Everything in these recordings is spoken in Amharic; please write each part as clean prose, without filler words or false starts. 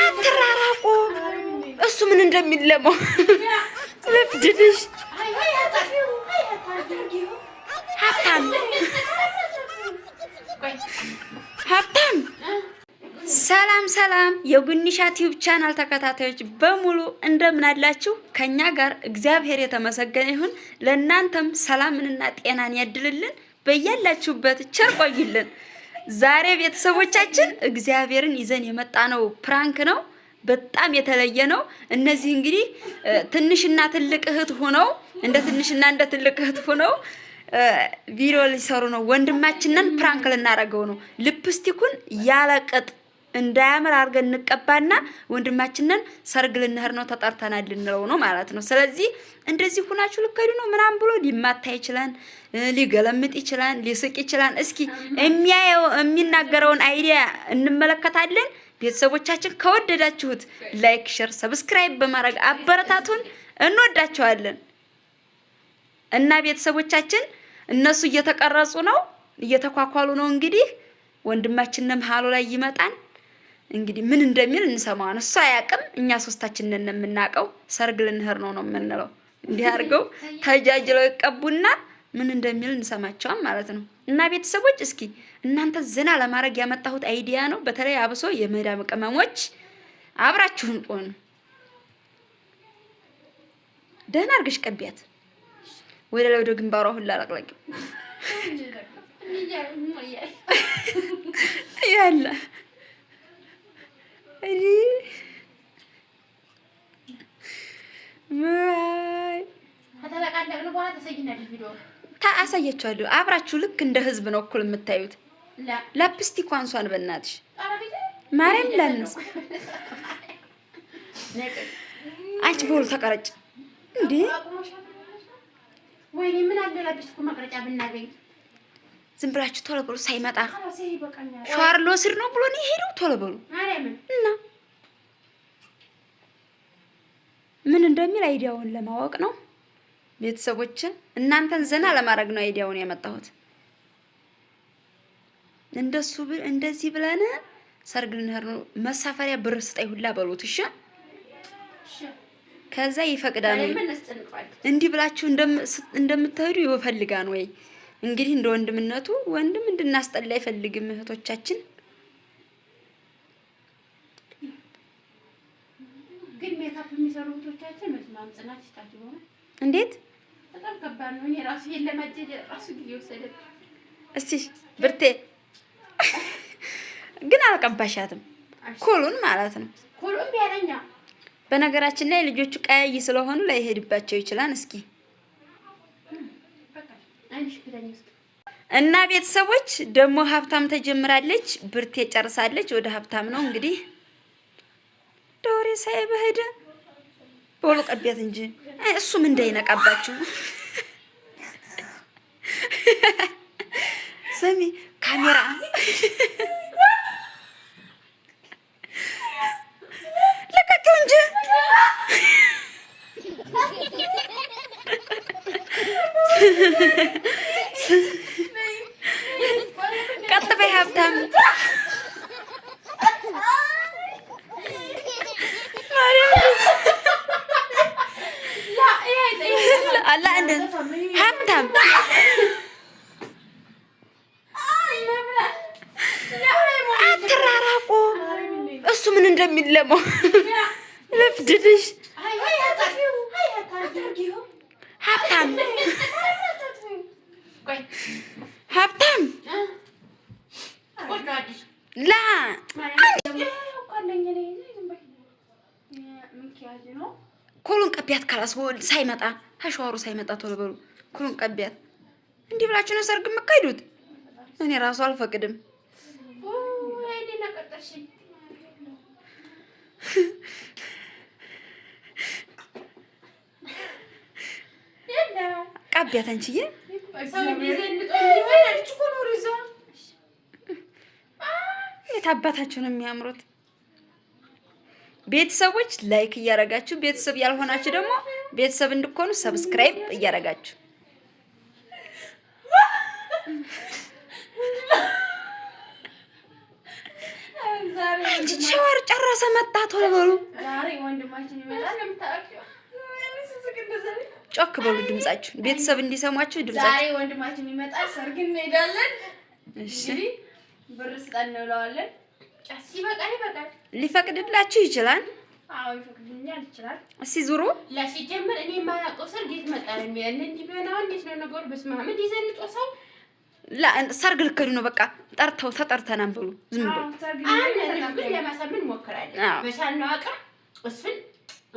አትራራቁ። እሱ ምን እንደሚለመው ለፍድልሽ ሀብታም ሰላም ሰላም የጉኒሻ ቲዩብ ቻናል ተከታታዮች በሙሉ እንደምን አላችሁ? ከኛ ጋር እግዚአብሔር የተመሰገነ ይሁን። ለእናንተም ሰላምንና ጤናን ያድልልን። በያላችሁበት ቸር ቆዩልን። ዛሬ ቤተሰቦቻችን እግዚአብሔርን ይዘን የመጣ ነው ፕራንክ ነው። በጣም የተለየ ነው። እነዚህ እንግዲህ ትንሽና ትልቅ እህት ሆነው እንደ ትንሽና እንደ ትልቅ እህት ሆነው ቪዲዮ ሊሰሩ ነው። ወንድማችንን ፕራንክ ልናረገው ነው። ሊፕስቲኩን ያለቀጥ እንዳያምር አድርገን እንቀባና ወንድማችንን ሰርግ ልንሄድ ነው ተጠርተናል ልንለው ነው ማለት ነው። ስለዚህ እንደዚህ ሆናችሁ ልከዱ ነው ምናምን ብሎ ሊማታ ይችላል፣ ሊገለምጥ ይችላል፣ ሊስቅ ይችላል። እስኪ የሚናገረውን አይዲያ እንመለከታለን። ቤተሰቦቻችን ከወደዳችሁት ላይክ፣ ሼር፣ ሰብስክራይብ በማድረግ አበረታቱን። እንወዳችኋለን። እና ቤተሰቦቻችን እነሱ እየተቀረጹ ነው፣ እየተኳኳሉ ነው። እንግዲህ ወንድማችንም መሀሉ ላይ ይመጣል። እንግዲህ ምን እንደሚል እንሰማዋለን። እሱ አያውቅም፣ እኛ ሶስታችን ነን የምናውቀው። ሰርግ ልንሄድ ነው የምንለው። እንዲህ አድርገው ተጃጅለው ይቀቡና ምን እንደሚል እንሰማቸዋል ማለት ነው። እና ቤተሰቦች እስኪ እናንተ ዘና ለማድረግ ያመጣሁት አይዲያ ነው። በተለይ አብሶ የመዳም ቅመሞች አብራችሁን ቆኑ። ደህና አድርገሽ ቀቢያት ወደ ላይ ወደ ግንባሯ ሁላ አለቅለቂ ያለ እዲ ማይ አታላቃለቅን በኋላ ተሰይናል ቪዲዮ ታሳያችኋለሁ። አብራችሁ ልክ እንደ ህዝብ ነው እኩል የምታዩት። ላፕስቲክ አንሷን በእናትሽ ማርያም ላንስ አንቺ ቦል ተቀረጭ እንዴ! ወይኔ ምን አለ ላፕስቲኩ መቅረጫ ብናገኝ። ዝም ብላችሁ ቶሎ ብሎ ሳይመጣ ሻወር ልወስድ ነው ብሎ ነው የሄደው። ቶሎ ብሎ እና ምን እንደሚል አይዲያውን ለማወቅ ነው። ቤተሰቦችን እናንተን ዘና ለማድረግ ነው አይዲያውን ያመጣሁት። እንደዚህ ብለን ሰርግ ልንሄድ ነው። መሳፈሪያ ብር ስጠይ ሁላ በሉት። እሺ ከዛ ይፈቅዳል። እንዲህ ብላችሁ እንደምትሄዱ ይፈልጋን ወይ እንግዲህ እንደ ወንድምነቱ ወንድም እንድናስጠላ አይፈልግም። እህቶቻችን ግን ሜካፕ የሚሰሩ እህቶቻችን መስማም ጽናት ይታችሁ ነው። እንዴት በጣም ከባድ ነው። እኔ ራሱ የለማጀጅ ራሱ ጊዜ ወሰደ። እስቲ ብርቴ ግን አልቀባሻትም። ኩሉን ማለት ነው። ኩሉን ቢያለኛ በነገራችን ላይ ልጆቹ ቀያይ ስለሆኑ ላይሄድባቸው ይችላል። እስኪ እና ቤተሰቦች ደግሞ ሀብታም ተጀምራለች፣ ብርቴ ጨርሳለች። ወደ ሀብታም ነው እንግዲህ ዶሬ ሳይበህደ ቦሎ ቀቢያት እንጂ እሱም እንዳይነቃባችሁ። ሰሚ ካሜራ ለቀቀው እንጂ ቀጥ በይ ሀብታም። አላ እንደ ሀብታም አትራራቁ። እሱ ምን እንደሚለመው ለፍድልሽ ሀብታም ሀብታም ላ ኩሉን ቀቢያት። ካላስ ሳይመጣ ሀሸዋሩ ሳይመጣ ቶሎ በሉ ኩሉን ቀቢያት። እንዲህ ብላችሁ ነው ሰርግ የምትካሂዱት? እኔ ራሱ አልፈቅድም። ቀቢያት አንቺዬ። የት አባታችሁ ነው የሚያምሩት? ቤተሰቦች ላይክ እያረጋችሁ፣ ቤተሰብ ያልሆናችሁ ደግሞ ቤተሰብ እንድትሆኑ ሰብስክራይብ እያረጋችሁ አንቺ ሻወር ጨረሰ መጣ ቶሎ በሉ። ዛሬ ወንድማችን ይመጣል ለምታውቂው ጮክ በሉ ድምጻችሁ ቤተሰብ እንዲሰማችሁ ድምጻችሁ። ዛሬ ወንድማችን ይመጣል፣ ሰርግ እንሄዳለን። እሺ ብር ስጠን እንለዋለን። ጫስ ይበቃል። ሊፈቅድላችሁ ይችላል። አዎ ይፈቅድልኛል ይችላል። እስቲ ዙሩ ለሲጀምር እኔ የማላውቀው ሰርግ የት መጣ ነው የሚለን እንዴ ቢሆነው እንዴት ነው ነገሩ? በስመ አብ እንዴ ዘንጦ ሰው ሰርግ ልከዱ ነው በቃ ተጠርተናል በሉ። ዝም ብሎ ግን ለማሳመን እንሞክራለን። በቻልነው አቅም እሱን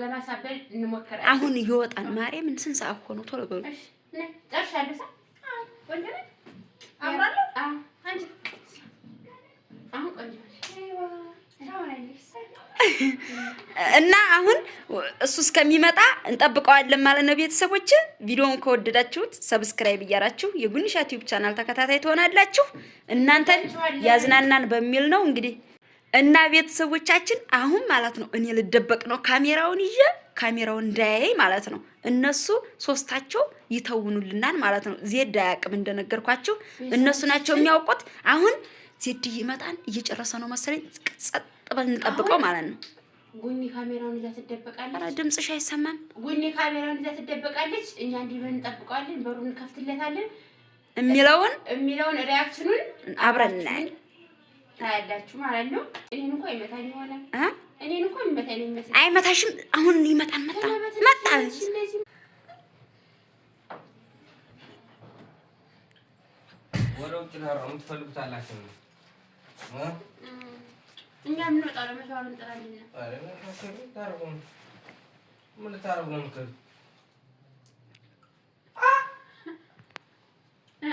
ለማሳበል እንሞክራለን። አሁን ይወጣል። ማርያምን ስንት ሰዓት ሆኖ ቶሎ በሉ። እሺ ጨርሻለሁ። ወንጀል አምራለሁ። አንቺ አሁን ቆንጆ እና አሁን እሱ እስከሚመጣ እንጠብቀዋለን ማለት ነው። ቤተሰቦች ቪዲዮውን ከወደዳችሁት ሰብስክራይብ እያላችሁ የጉንሻ ዩቲዩብ ቻናል ተከታታይ ትሆናላችሁ። እናንተን ያዝናናን በሚል ነው እንግዲህ እና ቤተሰቦቻችን አሁን ማለት ነው እኔ ልደበቅ ነው ካሜራውን ይዤ ካሜራውን እንዳያይ ማለት ነው። እነሱ ሶስታቸው ይተውኑልናል ማለት ነው። ዜድ አያውቅም እንደነገርኳችሁ እነሱ ናቸው የሚያውቁት። አሁን ዜድ ይመጣን እየጨረሰ ነው መሰለኝ። ጸጥ ብለን እንጠብቀው ማለት ነው። ጉኒ ካሜራውን ይዛ ትደበቃለች። ኧረ ድምፅሽ አይሰማም። ጉኒ ካሜራውን ይዛ ትደበቃለች። እኛ እንዲህ ብለን እንጠብቀዋለን። በሩን እንከፍትለታለን። የሚለውን ሪአክሽኑን አብረን እናያለን። ታያላችሁ ማለት ነው። እኔን እንኳን ይመታኝ ይሆናል። እኔን እንኳን ይመታኝ ነው የሚመስለው። አይመታሽም። አሁን ይመጣን መጣ ወደ ውጭ ነው የምትፈልጉታላችሁ? እኛ የምንወጣው ለመሻወር እንጥራለን። አረ ምን ልታረጉ ነው?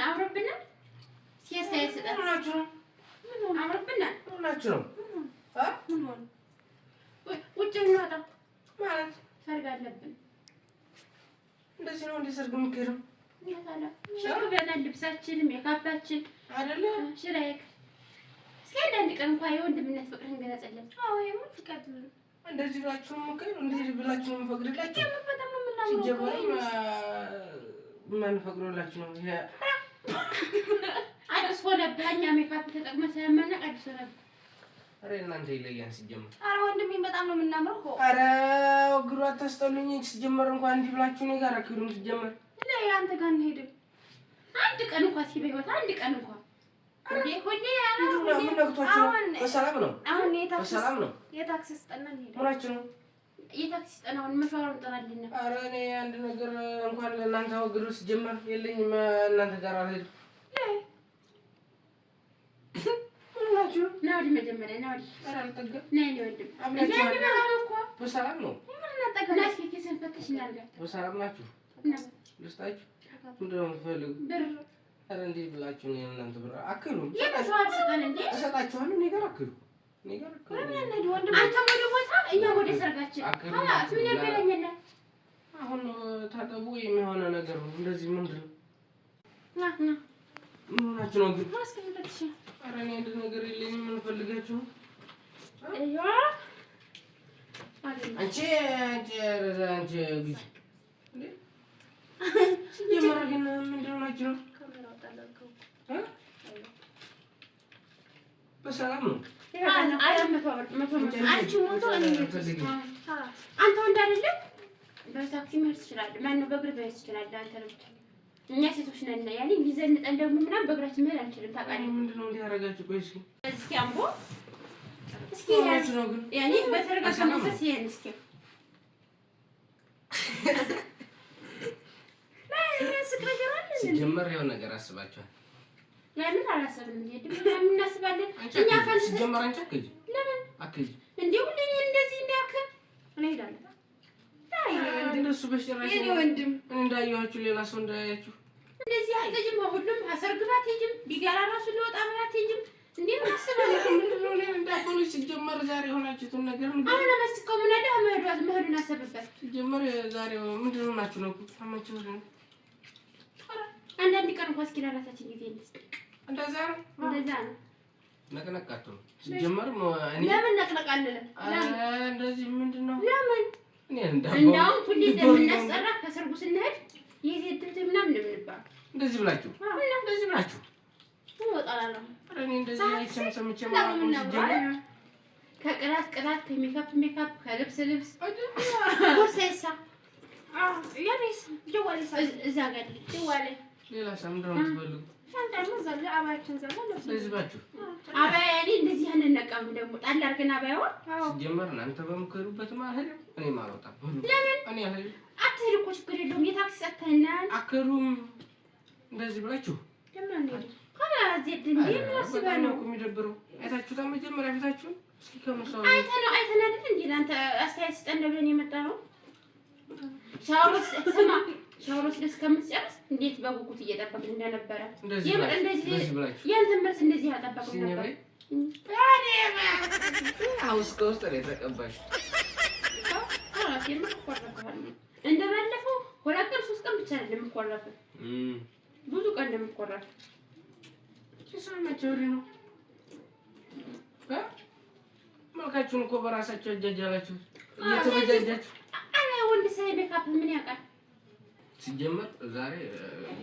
አምሮብናል። ሲያሳ ያስጣል ናችሁ ነው አምሮብናል ናችሁ ነው ውጭ እንወጣ ማለት ሰርግ አለብን። እንደዚህ ነው እንደ ሰርግ የምትሄደው? ሸክበናል። ልብሳችን ሜካፓችን አይደለ ሽራይክ እስኪ አንዳንድ ቀን እንኳን የወንድምነት ፍቅርን ገለጸልን። አዎ የምን ፍቅር እንደዚህ ብላችሁ ነው ከይ እንደዚህ ብላችሁ ነው የምፈቅድላችሁ? በጣም ነው የምናምረው። ማን ፈቅዶላችሁ ነው? ይሄ አዲስ ሆነብህ። እኛ ሜካፕ ተጠቅመን ስለማናውቅ አዲስ ሆነብህ። አረ እናንተ ይለያን ሲጀመር። አረ ወንድሜ በጣም ነው የምናምረው። አረ ወግሩ አታስጠሉኝ። ሲጀመር እንኳን እንዲህ ብላችሁ ነው ጋር አክሩም ሲጀመር አንተ ጋር እንሄድም አንድ ቀን እንኳን ሲበይወት አንድ ቀን እንኳን እንዴ ሁሌ በሰላም ነው። አሁን በሰላም ነው። የታክሲ ስጠና እንሄድ ምናችሁ ነው? የታክሲ ስጠናውን መሻወር እንጠራለን። ኧረ እኔ አንድ ነገር እንኳን ለእናንተ ወግሩ ሲጀመር የለኝም። እናንተ ጋር አልሄድም። ምናችሁ ነው? ወዲህ መጀመሪያ ነው። ወዲህ ኧረ አልጠገብ ነይ ነው ወንድም በሰላም ነው። በሰላም ናችሁ? ልስጣችሁ? ምንድን ነው የምትፈልጉ? ብር። ኧረ እንዴት ብላችሁ ነው እናንተ ብር አክሉ? እሰጣችኋለሁ። እኔ ጋር አክሉ። አንተ ወደ ቦታ እኛ ወደ ሰርጋችን። ምን ያገናኘናል? አሁን ታጠቡ የሚሆነ ነገር ነው። እንደዚህ ምንድን ነው? ምን ሆናችሁ ነው ግን? ኧረ እኔ አንድ ነገር የለኝም። ምን ፈልጋችሁ ነው? አንቺ የማረግን ምንድን ናችሁ ነው? በሰላም ነው። አንተ ወንድ አይደለም በታክሲ መሄድ ትችላለህ። ማነው በእግር መሄድ ትችላለህ። አንተ ነው ብቻ። እኛ ሴቶች ነን። ያኔ ሊዘንጠን ደግሞ ምናምን በእግራችን መሄድ አንችልም። ታውቃለህ። ምንድን ነው እንዲህ ያደረጋችሁ? ቆይ እስኪ እስኪ አምቦ እስኪ ነው ግን ያኔ በተረጋጋ መንፈስ ይሄን እስኪ ሲጀመር የሆነ ነገር አስባችኋል? ለምን አላሰብንም? ምን እናስባለን? እኛ ፈንስ ሲጀመር አንቺ አትከጂ። ለምን አትከጂ? እንደው እንደዚህ እንዲያክል እንሄዳለን። እንደሱ በሽራሽ የኔ ወንድም እንዳያችሁ ሌላ ሰው እንዳያችሁ እንደዚህ አትሄጂም። ሁሉም አሰርግባ አትሄጂም። ቢጋራ ራሱ ሊወጣ ምን አትሄጂም። እንዴ ማስበለ ምንድነው? እኔ እንዳትሆኑ ሲጀመር ዛሬ ሆናችሁት ነገር ነው። አሁን መስከው ምን አለ መሄዱን አሰብበት። ሲጀመር ዛሬው ምንድነው ናችሁ ነው? ታማችሁ ነው። አንዳንድ ቀን እንኳን እስኪ ለራሳችን ጊዜ እንስጥ። እንደዛ ነው። ነቅነቃቱ ሲጀመር እኔ ለምን ነቅነቃለን? እንደዚህ ምንድነው? ለምን እኔ እንዳው ሁሌ እንደምናስጠራ ከሰርጉ ስንሄድ የዜድት ምናምን እንባል እንደዚህ ብላችሁ እንደዚህ ብላችሁ ወጣላላ እኔ እንደዚህ አይሰም ሰምቼ ማለት ነው። ከቅላት ቅላት ከሜካፕ ሜካፕ ከልብስ ልብስ ቦርሳይሳ ያኔስ ጀዋሌሳ እዛ ጋር ጀዋሌ ሌላ ሳምንት ነው የምትፈልጉ አንዳንዱ ዘለ አባያችን ዘለ ለዝባችሁ አባያ እንደዚህ አንነቀም ደግሞ ጣል አድርገን አባያው ሲጀመር እናንተ በምከሩበት ማለት እኔ ማለውጣም እኔ አለ አትሄድ እኮ ችግር የለውም የታክሲ ሰተናል አከሩም እንደዚህ ብላችሁ ለምን ነው ከላዜድ እንዴ ማስባ ነው የሚደብረው አይታችሁ ከመጀመሪያ ፊታችሁ እስኪ ከመሰው አይተነው አይደል እንዴ አንተ አስተያየት ስጠን ብለን የመጣ ነው ሻውሮስ ስማ ሻውሮስ ደስ ከምትጨርስ እንዴት በጉጉት እየጠበቅን እንደነበረ የምር እንደዚህ ያንተን መልስ እንደዚህ ያጠበቅን ነበር አውስ ከውስጥ ላይ ተቀባሽ እንደባለፈው ሁለት ቀን ሶስት ቀን ብቻ አይደለም የምትቆረፈው ብዙ ቀን እንደምትቆረፈው ሲሰማቸው ነው መልካችሁን እኮ በራሳችሁ አጃጃላችሁ እየተበጃጃችሁ አለ ወንድ ሳይ ሜካፕ ምን ያውቃል ሲጀመር ዛሬ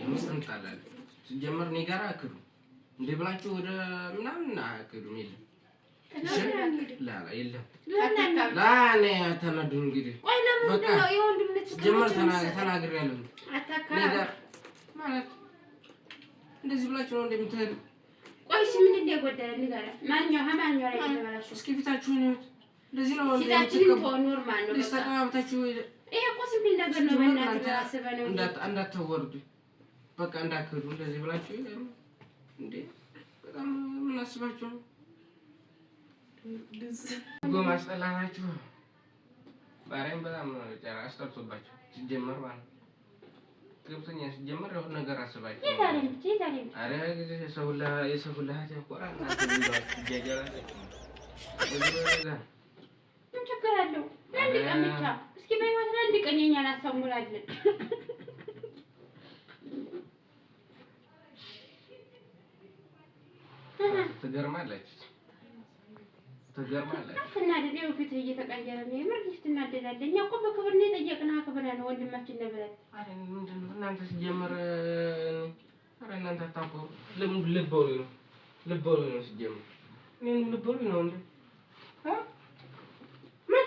የምስንጣላል ሲጀመር እኔ ጋር አክሩ እንደ ብላችሁ ወደ ምናምን አክሩ የለም ላላ የለም ላኔ ተናዱ እንግዲህ በቃ ሲጀመር ተናግሬያለሁ ነገር ማለት እንደዚህ ብላችሁ ነው እንደምትሄዱ ቆይሽ ምን እንደጎደለ ንገረ ማንኛው ማንኛው ላይ ተበላሽ እስኪ ፊታችሁን ይሁት እንደዚህ ነው እንደምትከቡ ኖርማል ነው ለስተካብታችሁ ይሄ እኮ ሲምፕል ነገር ነው በእናትህ አስበህ ነው እንዳታወርዱ በቃ እንዳትከዱ እንደዚህ ብላችሁ እንዴ በጣም ምን አስባችሁ ነው ጎማስጠላናችሁ ባሬን በጣም ጨራስ ተርቶባችሁ ሲጀመር ማለት ገብተኛ ሲጀመር የሆነ ነገር አስባችሁ አረ ጊዜ የሰው ለሀት ያቆራል ምን ችግር አለው አንድ ቀን ብቻ እስኪ በህይወት አንድ ቀን የኛን አሳሙላለን ትገርማለች እናደደው ፊት እየተቀየረ ነው የምርግሽ ትናደዳለህ እኛ እኮ በክብር ነው የጠየቅነው አክብረን ነው ወንድማችን ነብለን አረ ምንድነው እናንተ ሲጀመር አረ እናንተ አታውቁ ለምን ልቦሩ ነው ሲጀመር ምን ልቦሩ ነው እንዴ ምን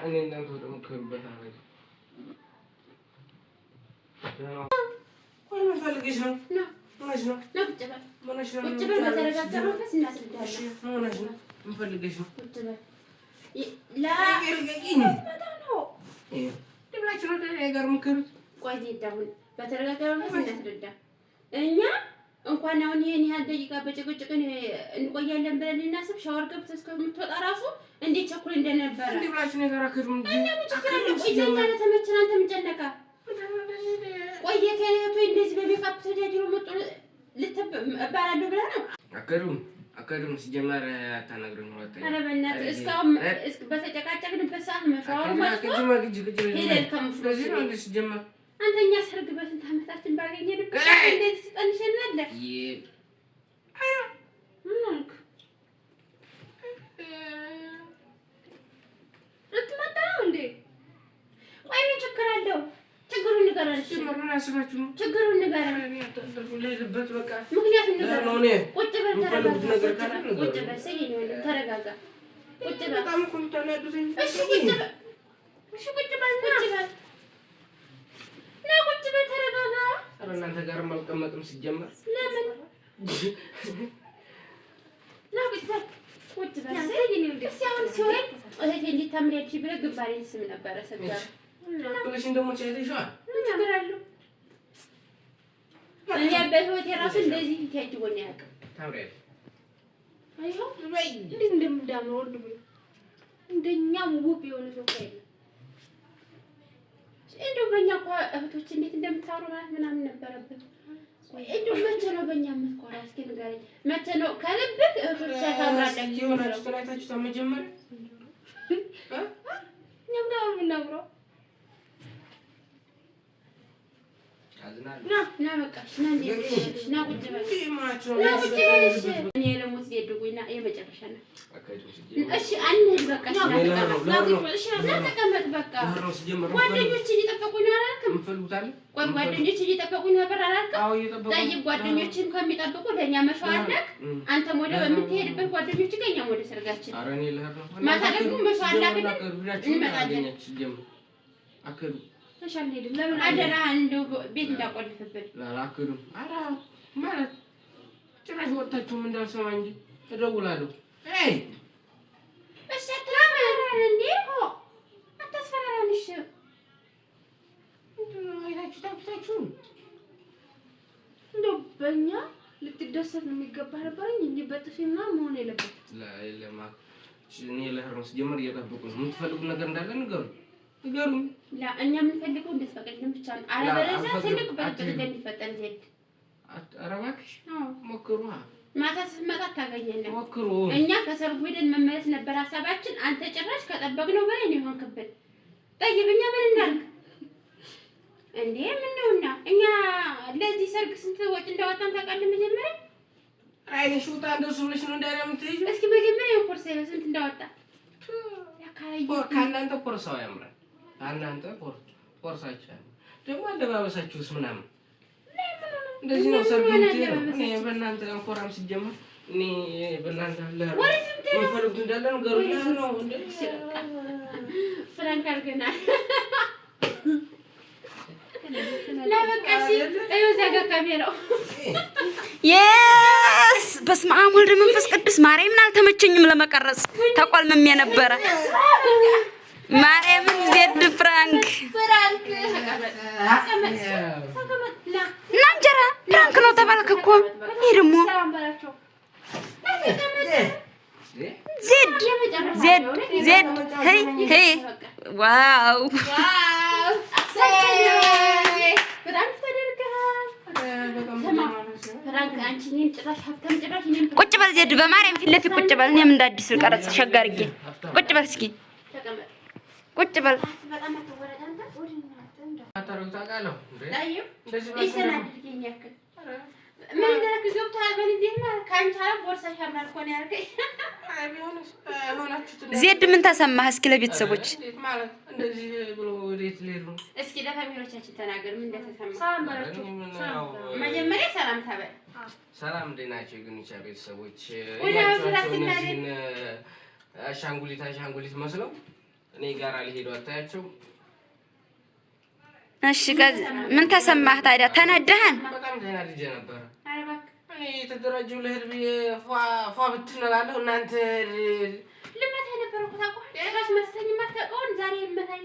እኔ እናንተ ደግሞ ከሩበት አረግ ቆይ ምን ፈልገሽ ነው ምንሽ ነው ቁጭ በል በተረጋጋ መንፈስ እናስረዳለን ምንሽ ነው ምን ፈልገሽ ነው ቁጭ በል ለርገቂኝ ድብላችሁ ነው ነገር ምክሩት ቆይ ዜዳሁን በተረጋጋ መንፈስ እናስረዳ እኛ እንኳን አሁን ይሄን ያህል ደቂቃ በጭቅጭቅን እንቆያለን ብለን እናስብ ሻወር ገብተህ እስከምትወጣ ራሱ እንዴት ቸኩል እንደነበረ ድብላችሁ ነገር አከሩም ቆይተኛ ተመችና አንተ ምን ጨነቃ ቆየ ከኔቶ እንደዚህ በሜካፕ ተጃጅሮ መጥቶ ልትባላለሁ ብለህ ነው አከሩም ሲጀመር አታናግሩኝ ማለት ነው። ኧረ በእናትህ እስካሁን በተጨቃጨቅንበት ሰዓት መሻወር ማለት ነው ሄደህ ከምሽለዚህ ነው እንዴ ሲጀመር አንተኛ ሰርግ በስንት ዓመታችን ባገኘንበት እንደዚህ ትጠንሸናለህ ምን አልክ ልትመጣ ነው እንዴ ቆይ ምን ችግር አለው ችግሩን ንገረን ምን አስባችሁ ነው ችግሩን ንገረን ለይልበት በቃ ምክንያቱም ንገረን ቁጭ በል ተረጋጋ ቁጭ በል ሰይኝ ነው ተረጋጋ ቁጭ በል በጣም እኮ የምታናዱትኝ እሺ ቁጭ በል ና ቁጭ በል ተረጋጋ ኧረ እናንተ ጋር አልቀመጥም ሲጀመር ለምን ና ቁጭ በል ሰይኝ ነው እስኪ አሁን ሲሆን እህቴ እንዲታምሪያች ብለህ ግንባሬን ስም ነበረ ሰጋ ብለሽኝ ደግሞ ቻይተሽዋል ምን ችግር አለው እኔ በህይወቴ ራሱ እንደዚህ ታጅቦኝ አያውቅም ታምሪያለሽ አይሆ ወይ እንዴት እንደምዳምር ወንድም እንደኛም ውብ የሆነ ሰው አይደለም እንደው በእኛ እኮ እህቶች እንዴት እንደምታወሩ ማለት ምናምን ነበረበት እንደው መቼ ነው በእኛ የምትኮራ እስኪ ንገረኝ መቼ ነው ከልብህ እህቶች ታምራለች የሆናችሁ ተናይታችሁ ተመጀመር እኛም ደግሞ የምናምረው ና በቃሽ ና እንዴ ና ቁጭ በል እኔ ለሞት ዜድጉኝና የመጨረሻ ነው እሺ አንሄድ በቃ ና ተቀመጥ በቃ ጓደኞች እየጠበቁኝ ነው አላልክም ቆይ ጓደኞች እየጠበቁኝ ነበር አላልክም ጠይቅ ጓደኞችን ከሚጠብቁ ለኛ መሸዋለክ አንተም ወደ በምትሄድበት ጓደኞች ጋር እኛም ወደ ሰርጋችን ማታ ደግሞ መሸዋላክ እንመጣለን አከሩ ተሻለኝ ለምን አደራ እንደው ቤት እንዳቆልፍብን ላላከሩ አራ ማለት ጭራሽ ወጣችሁም እንዳልሰማ እንጂ እደውላለሁ አይ እሺ ተራመን እንዴ አታስፈራራንሽ አይታችሁ ታውቃችሁ እንደው በእኛ ልትደሰት ነው የሚገባ ነበርኝ እንዴ በጥፊና መሆን የለበት ለማ እኔ ለህርስ ጀመር እየጠበቁ ነው የምትፈልጉ ነገር እንዳለ ንገሩኝ ላ እኛ የምንፈልገው እንደፈቀድልን ብቻ ነው አለበለዚያ ትልቅ በጥብጥ እንደሚፈጠር ዘድ አረባክሽ ሞክሩ ማታ ስትመጣ ታገኘናለህ ሞክሩ እኛ ከሰርጉ ሄደን መመለስ ነበር ሐሳባችን አንተ ጭራሽ ከጠበቅነው በላይ ነው የሆንክብን ጠይብኛ ምን እንዳልክ እንዴ ምን ነውና እኛ ለዚህ ሰርግ ስንት ወጭ እንዳወጣን ታውቃለህ መጀመሪያ አይንሽ ውጣ እንደሱ ብለሽ ነው እንዳያምጥይ እስኪ መጀመሪያ ኮርስ ስንት እንዳወጣ ያካይ ካናንተ ኮርሳው ያምራል ካናንተ ኮርሳችሁ ደግሞ አለባበሳችሁስ ምናምን እንደዚህ ነው ሰርግ እኔ በእናንተ ኮራም ሲጀመር እኔ በእናንተ ለፈርጉ እንዳለ ነው እንዴ ፍራንክ አርገና ለበቃሽ አይው ዘጋ ካሜራው የስ በስመ አብ ወልድ መንፈስ ቅዱስ ማርያምን አልተመቸኝም ለመቀረጽ ተቆልመም የነበረ ማርያምን ዜድ ፍራንክ ናንጀራ ፍራንክ ነው ተባልክ እኮ ይሄ ደግሞ ዜድ ሄይ ዋው ቁጭ በል ዜድ በማርያም ፊት ለፊት ቁጭ በል እኔም እንዳዲስ ልቀረጽ ሸጋርጌ ቁጭ በል እስኪ ቁጭ በል አታረጋጋለሁ ምን ደረክ ገብቷል በልዴና ካንቻራ ቦርሳሽ አምራል ኮን ያርገኝ ዜድ ምን ተሰማህ እስኪ ለቤተሰቦች ማለት እንደዚህ ብሎ ወዴት ሊሄዱ እስኪ ለፋሚሊዎቻችን ተናገር ምን እንደተሰማ ሰላም ባላችሁ መጀመሪያ ሰላም ታበል ሰላም እንደናችሁ ግን ይቻ ቤተሰቦች ወላሂ አሻንጉሊት መስለው እኔ ጋር ሊሄዱ አታያቸው እሺ ምን ተሰማህ ታዲያ ተናደህን በጣም ተናድጄ ነበር እኔ ተደራጁ ለህርብ ፏ ብትነላለሁ እናንተ ለማታ ነበር እኮ ታውቁ ራስ መስተኝ ማታውቀውን ዛሬ ይመታኝ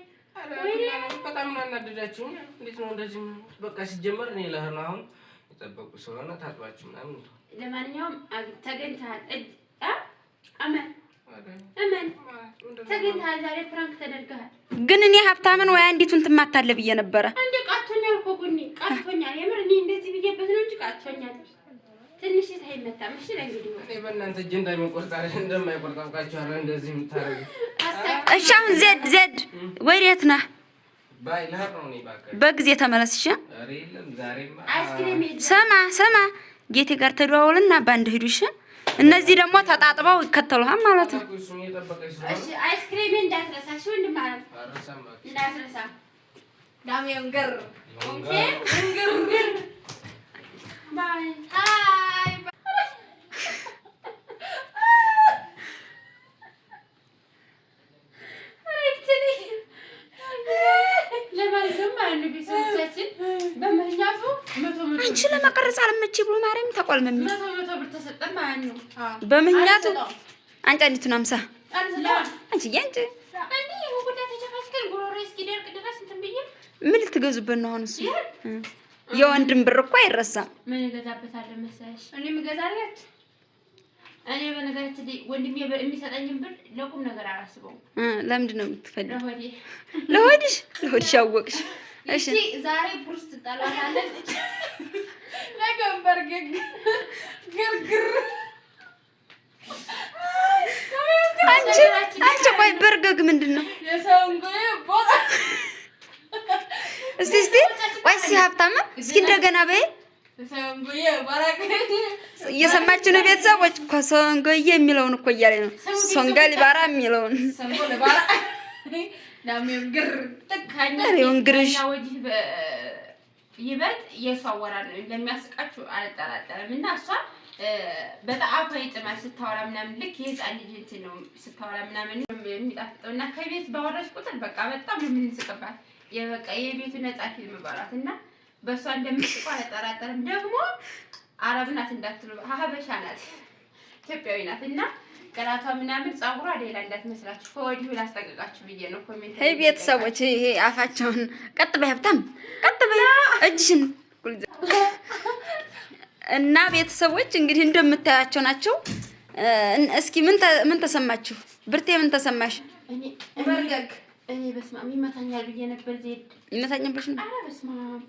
በጣም እናናደዳችሁ እንዴት ነው እንደዚህ በቃ ሲጀመር እኔ ለህር አሁን የጠበቁ ስለሆነ ታጥባችሁ ምናምን ለማንኛውም ተገኝተሃል አመን ተገኝተሃል ዛሬ ፍራንክ ተደርገሃል ግን እኔ ሀብታምን ወይ አንዲቱን ትማታለ ብዬ ነበረ እንዴ ቃቶኛል እኮ ጉኒ ቃቶኛል የምር እኔ እንደዚህ ብዬበት ነው እንጂ ቃቶኛል ትንሽ ታይመታም እሺ ለእንግዲህ እኔ በእናንተ እጅ እንዳይቆርጣ እንደማይቆርጣውቃችሁ አረ እንደዚህ የምታረጉ እሺ አሁን ዜድ ወዴት ነህ ባይ ለህር ነው እኔ ባካ በጊዜ ተመለስ እሺ አረ የለም ዛሬማ አይስክሪም ሰማ ጌቴ ጋር ተደዋውልና ባንድ ሄዱ እሺ እነዚህ ደግሞ ተጣጥበው ይከተሉሃል ማለት ነው እሺ አይስክሪም እንዳትረሳሽ ወንድ ማለት እንዳትረሳ ዳሜውን ገር ኦኬ ገር ባይ ሃይ አንቺ ለመቀረጽ አልመቼ ብሎ ማርያም ተቆልመም መቶ ብር ተሰጠን ማለት ነው በመኛቱ አንቺ አንዲቱን 50 አንቺ ያንቺ አንዴ ወደ ተጨፋስከን ጉሮሮ እስኪደርቅ ድረስ እንትን ብዬ ምን ልትገዙበት ነው አሁን እሱ የወንድም ብር እኮ አይረሳም ምን ገዛበታለ መሰለሽ እኔም ገዛለት እኔ በነገራችን ላይ ወንድሜ የሚሰጠኝን ብር ለቁም ነገር አላስበው ለምንድን ነው የምትፈልጊው ለሆድሽ አወቅሽ እሺ ዛሬ ቡርስ ትጣላታለች ለገንበር ግርግር አንቺ ቆይ በርገግ ምንድነው የሰውን ጎይ ቦታ እስቲ ቆይ ሀብታም እስኪ እንደገና በይ። እየሰማችሁ ነው ቤተሰቦች? ኮሶንጎዬ የሚለውን እኮ እያለኝ ነው። ሶንጋ ሊባራ የሚለውን ይበልጥ የእሷ አወራር ነው እንደሚያስቃችሁ አልጠራጠርም። እና እሷ በጣም ይጥማል ስታወራ ምናምን ልክ የህፃን ልጅ እንትን ነው ስታወራ ምናምን የሚጣፍጠው እና ከቤት ባወራሽ ቁጥር በቃ በጣም የምንስቅባት የበቃ የቤቱ ነፃ ፊልም ባላት እና በእሷ እንደምትስቁ አልጠራጠርም። ደግሞ አረብ ናት እንዳትሉ ሀበሻ ናት፣ ኢትዮጵያዊ ናት እና ቀራቷ ምናምን ጸጉሯ ሌላ እንዳትመስላችሁ ከወዲሁ ላስጠቅቃችሁ ብዬ ነው። ኮሜንት ሄይ ቤተሰቦች ይሄ አፋቸውን ቀጥ በይ ሀብታም ቀጥ በይ እጅሽን እና ቤተሰቦች እንግዲህ እንደምታያቸው ናቸው። እስኪ ምን ተሰማችሁ? ብርቴ ምን ተሰማሽ? እኔ በስማም ይመታኛል ብዬ ነበር። ዜድ ይመታኛል ብለሽ ነው? አረ በስማም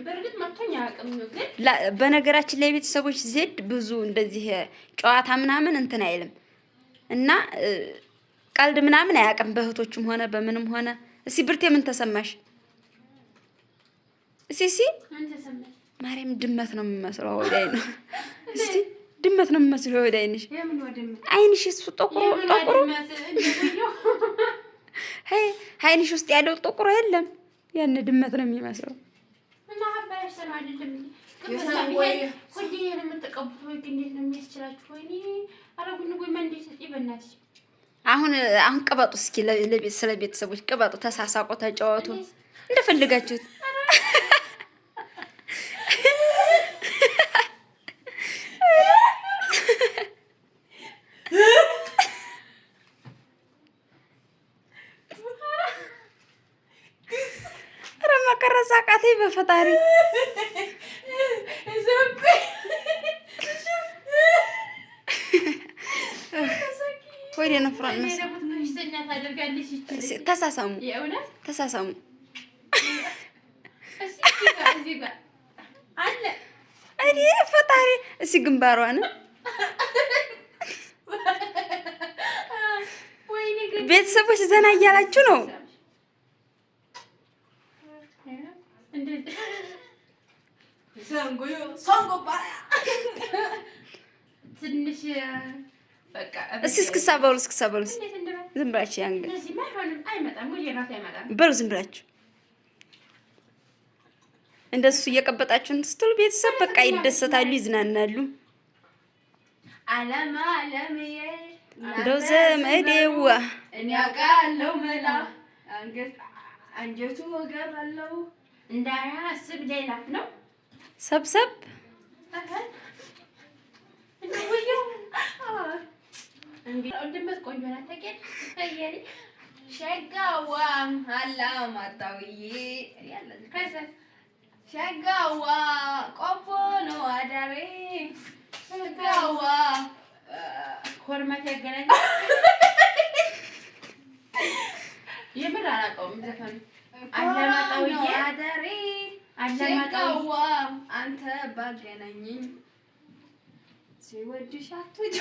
በርግጥ መቶኛ አቅም ነው ግን በነገራችን ላይ ቤተሰቦች ዜድ ብዙ እንደዚህ ጨዋታ ምናምን እንትን አይልም እና ቀልድ ምናምን አያውቅም በእህቶቹም ሆነ በምንም ሆነ። እስኪ ብርቴ ምን ተሰማሽ? እስኪ ምን ተሰማሽ? ማርያም ድመት ነው የምመስለው ወዳይ ነው። እስቲ ድመት ነው የምመስለው ወዳይ ነሽ። የምን ወደም አይንሽ እሱ ጥቁሩ ሄይ አይንሽ ውስጥ ያለው ጥቁሩ የለም ያን ድመት ነው የሚመስለው። እና ሀባሽ ሰው አይደለም ወይ ሁሌ የምትቀቡት ወይ እንዴት ነው የሚያስችላችሁ? ወይኔ አረጉን ወይ መንዴ ሰጪ በእናትሽ አሁን ቅበጡ እስኪ ስለ ቤተሰቦች ቅበጡ፣ ተሳሳቁ፣ ተጫወቱ እንደፈልጋችሁት። ረመቀረሳቃቴ በፈጣሪ ወይኔ ነው ፍራን ተሳሳሙ ተሳሳሙ አይ ፈጣሪ እሺ ግንባሯን ቤተሰቦች ዘና እያላችሁ ነው። ትንሽ በቃ እስክሳበሉ ዝም ብላችሁ ያንገ በሉ ዝም ብላችሁ እንደሱ እየቀበጣችሁ ስትሉ ቤተሰብ በቃ ይደሰታሉ፣ ይዝናናሉ። እንደው ዘመዴዋ እኔ አውቃለሁ መላ አንጀቱ ወገባለው እንዳያስብ ሌላ ነው ሰብሰብ ድመት ቆንጆ ናት። ተቀየሪ ሸጋዋ አላማጣውዬ ሸጋዋ ቆቦ ነው አዳሬ ሸጋዋ ኮርማት ያገናኝ የምር አላውቀውም ዘፈኑ አላማጣውዬ አዳሬ አላማጣዋ አንተ ባገናኝኝ ሲወድሽ አትወጂ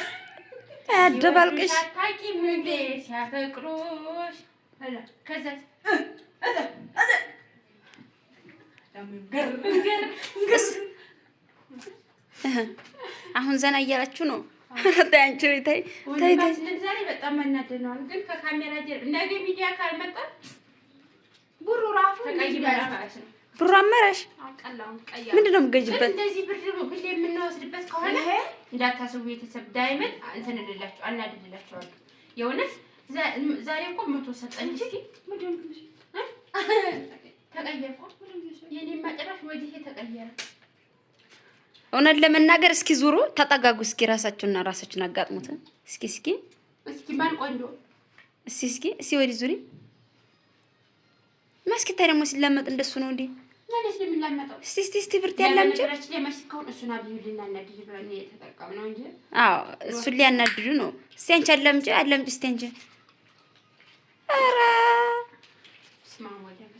አደባልቅሽ አታውቂም እንዴ ሲያፈቅሩሽ ከዛ አሁን ዘና እያላችሁ ነው። ታንቺ ታይ ዛሬ በጣም መናደናል። ግን ከካሜራ ጀርባ ነገ ሚዲያ ካልመጣ ብሩ ራሱ ተቀይበላ ማለት ነው። ብሩ አመረሽ ምንድን ነው የምትገዥበት? እንደዚህ ብር ሁሌ የምንወስድበት ከሆነ እንዳታስቡ ቤተሰብ ዳይመንድ እንትን እንላችሁ አናድድላችኋለሁ። የእውነት ዛሬ እኮ 100 ሰጠኝ። እስኪ ምንድን ነው ተቀየርኩ የኔ ማጨራሽ ወዲህ ተቀየረ። እውነት ለመናገር እስኪ ዙሩ ተጠጋጉ። እስኪ ራሳችሁና ራሳችሁን አጋጥሙት። እስኪ ማን ቆንጆ እስኪ ወዲህ ዙሪ ማስኪታ ደግሞ ሲላመጥ እንደሱ ነው እንዴ? ማለት ለምንላመጣው እስቲ ብርት ያላምጪ ነገራችን ለማስካውን እሱና ቢዩልና እናድይ ብለን የተጠቀምነው እንጂ አዎ እሱ ሊያናድዱ ነው። እስቲ አንቺ አላምጪ እስቲ አንቺ ኧረ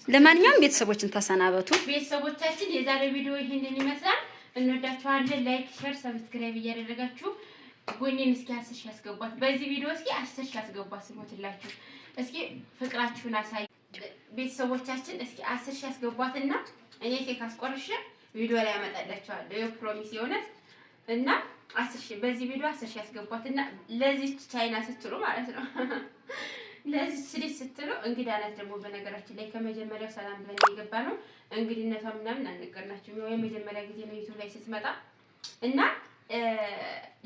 ለማንኛውም ቤተሰቦችን ተሰናበቱ። ቤተሰቦቻችን የዛሬ ቪዲዮ ይሄንን ይመስላል። እንወዳችኋለን። ላይክ፣ ሼር፣ ሰብስክራይብ እያደረጋችሁ ጎኔን እስኪ 10 ሺህ ያስገቧት። በዚህ ቪዲዮ እስኪ 10 ሺህ ያስገቧት። ስሞትላችሁ እስኪ ፍቅራችሁን አሳዩ። ቤተሰቦቻችን እስኪ 10 ሺህ ያስገቧትና እኔ ኬክ አስቆርሼ ቪዲዮ ላይ አመጣላችኋለሁ። ይሄ ፕሮሚስ የሆነ እና 10 ሺህ በዚህ ቪዲዮ 10 ሺህ ያስገቧትና ለዚህ ቻይና ስትሉ ማለት ነው ለዚህ ልጅ ስትሉ እንግዳ ናት። ደግሞ በነገራችን ላይ ከመጀመሪያው ሰላም ብለን የገባ ነው እንግዲነቷ ምናምን አልነገርናችሁም። ያው የመጀመሪያ ጊዜ ነው ዩቲዩብ ላይ ስትመጣ እና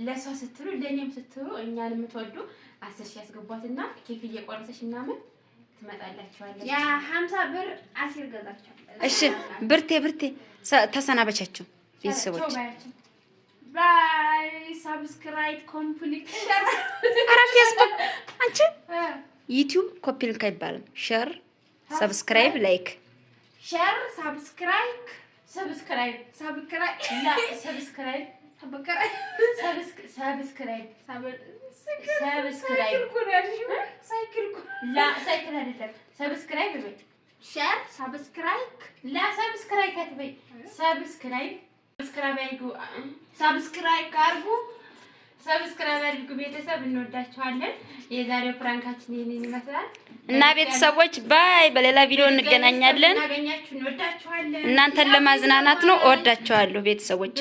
ለሷ ስትሉ ለኔም ስትሉ እኛን የምትወዱ 10 ሺህ ያስገቧትና ኬክ እየቆረሰች ምናምን ትመጣላችኋለች። ያ 50 ብር አሲር ገዛቸው። እሺ ብርቴ ተሰናበቻችሁ ቤተሰቦች። ባይ ሰብስክራይብ ኮምፕሊት ሼር። ኧረ ፌስቡክ አንቺ ዩቲዩብ ኮፒ ሊንክ አይባልም። ሼር ሰብስክራይብ ላይክ ሼር ሰብስክራይብ ሰብስክራይብ አድርጉ ቤተሰብ፣ እንወዳችኋለን። የዛሬው ፕራንካችን ይሄንን ይመስላል እና ቤተሰቦች ባይ። በሌላ ቪዲዮ እንገናኛለን። እናገኛችሁ፣ እንወዳችኋለን። እናንተን ለማዝናናት ነው። እወዳችኋለሁ ቤተሰቦች።